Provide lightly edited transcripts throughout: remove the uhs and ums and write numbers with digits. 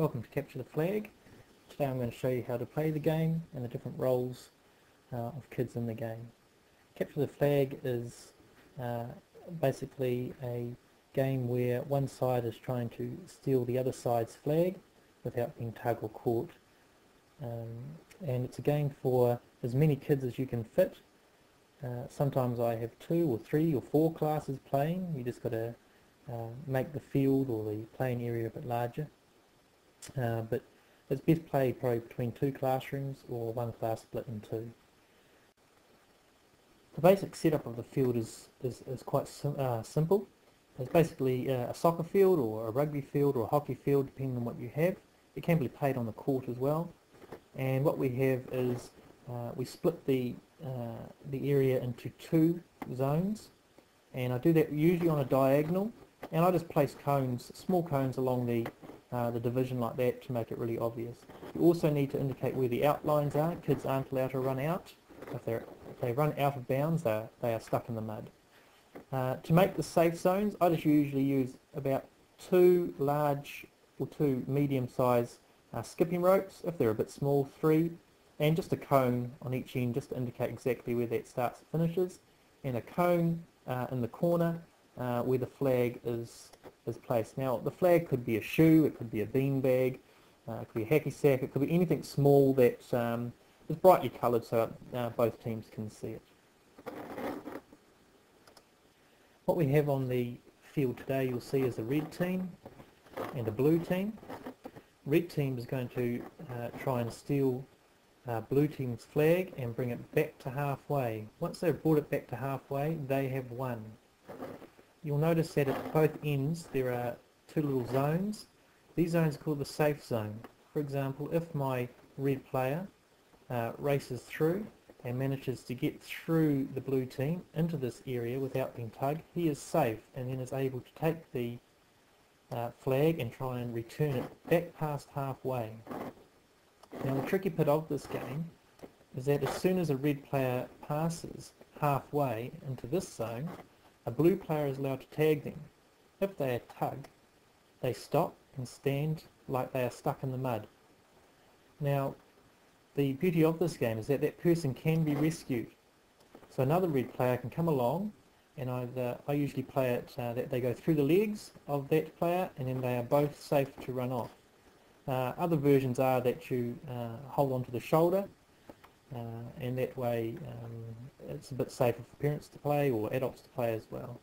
Welcome to Capture the Flag. Today I'm going to show you how to play the game and the different roles of kids in the game. Capture the Flag is basically a game where one side is trying to steal the other side's flag without being tugged or caught. And it's a game for as many kids as you can fit. Sometimes I have 2 or 3 or 4 classes playing. You just got to make the field or the playing area a bit larger. But it's best played probably between 2 classrooms or 1 class split in 2. The basic setup of the field is quite simple. It's basically a soccer field or a rugby field or a hockey field, depending on what you have. It can be played on the court as well. And what we have is we split the area into 2 zones, and I do that usually on a diagonal, and I just place cones, small cones along the division like that to make it really obvious. You also need to indicate where the outlines are. Kids aren't allowed to run out. If they run out of bounds, they are stuck in the mud. To make the safe zones, I just usually use about 2 large or 2 medium-sized skipping ropes. If they're a bit small, 3, and just a cone on each end just to indicate exactly where that starts and finishes, and a cone in the corner where the flag is placed. Now the flag could be a shoe, it could be a bean bag, it could be a hacky sack, it could be anything small that is brightly coloured so both teams can see it. What we have on the field today you'll see is a red team and a blue team. Red team is going to try and steal blue team's flag and bring it back to halfway. Once they've brought it back to halfway, they have won. You'll notice that at both ends there are 2 little zones. These zones are called the safe zone. For example, if my red player races through and manages to get through the blue team into this area without being tugged, he is safe and then is able to take the flag and try and return it back past halfway. Now the tricky bit of this game is that as soon as a red player passes halfway into this zone, a blue player is allowed to tag them. If they are tugged, they stop and stand like they are stuck in the mud. Now the beauty of this game is that that person can be rescued. So another red player can come along, and I usually play it that they go through the legs of that player and then they are both safe to run off. Other versions are that you hold on to the shoulder, and that way it's a bit safer for parents to play or adults to play as well.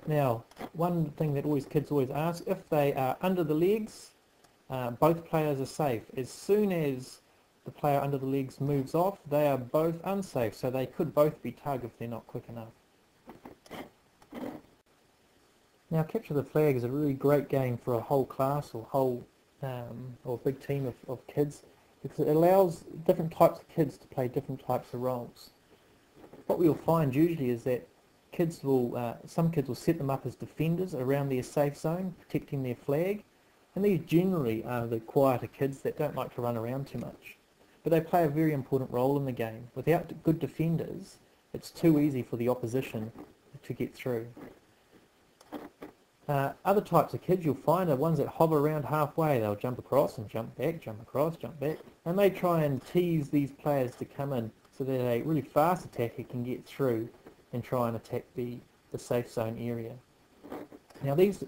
Now, one thing that kids always ask, if they are under the legs, both players are safe. As soon as the player under the legs moves off, they are both unsafe, so they could both be tugged if they're not quick enough. Now, Capture the Flag is a really great game for a whole class or or a big team of kids, because it allows different types of kids to play different types of roles. What we'll find usually is that some kids will set them up as defenders around their safe zone, protecting their flag, and these generally are the quieter kids that don't like to run around too much. But they play a very important role in the game. Without good defenders, it's too easy for the opposition to get through. Other types of kids you'll find are ones that hover around halfway. They'll jump across and jump back, jump across, jump back, and they try and tease these players to come in so that a really fast attacker can get through and try and attack the safe zone area. Now these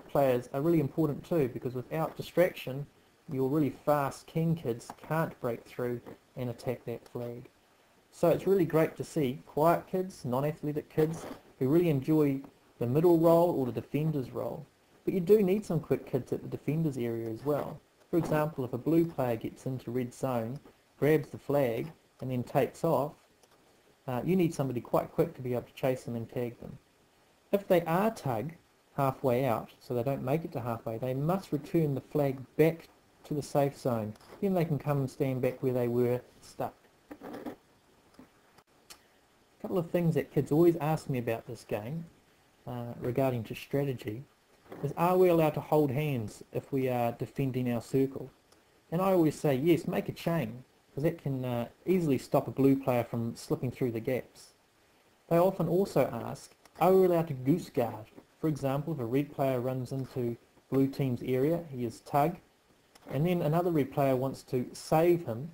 players are really important too, because without distraction your really fast keen kids can't break through and attack that flag. So it's really great to see quiet kids, non-athletic kids who really enjoy the middle role or the defender's role. But you do need some quick kids at the defender's area as well. For example, if a blue player gets into red zone, grabs the flag and then takes off, you need somebody quite quick to be able to chase them and tag them. If they are tugged halfway out, so they don't make it to halfway, they must return the flag back to the safe zone. Then they can come and stand back where they were stuck. A couple of things that kids always ask me about this game regarding to strategy is, are we allowed to hold hands if we are defending our circle? And I always say yes, make a chain, because that can easily stop a blue player from slipping through the gaps. They often also ask, are we allowed to goose guard? For example, if a red player runs into blue team's area. He is Tug. And then another red player wants to save him.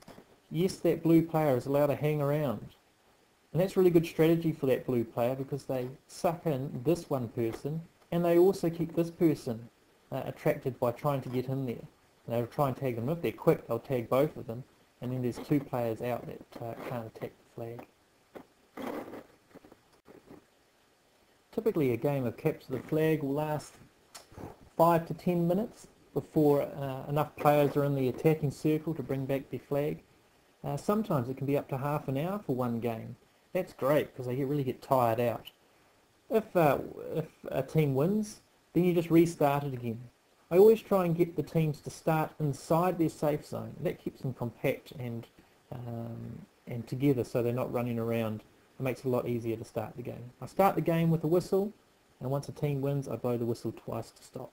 Yes, that blue player is allowed to hang around. And that's really good strategy for that blue player because they suck in this one person and they also keep this person attracted by trying to get in there. And they'll try and tag them. If they're quick, they'll tag both of them. And then there's two players out that can't attack the flag. Typically a game of capture the flag will last 5 to 10 minutes before enough players are in the attacking circle to bring back their flag. Sometimes it can be up to half an hour for one game. That's great because they really get tired out. If a team wins, then you just restart it again. I always try and get the teams to start inside their safe zone. That keeps them compact and together so they're not running around. It makes it a lot easier to start the game. I start the game with a whistle, and once a team wins, I blow the whistle twice to stop.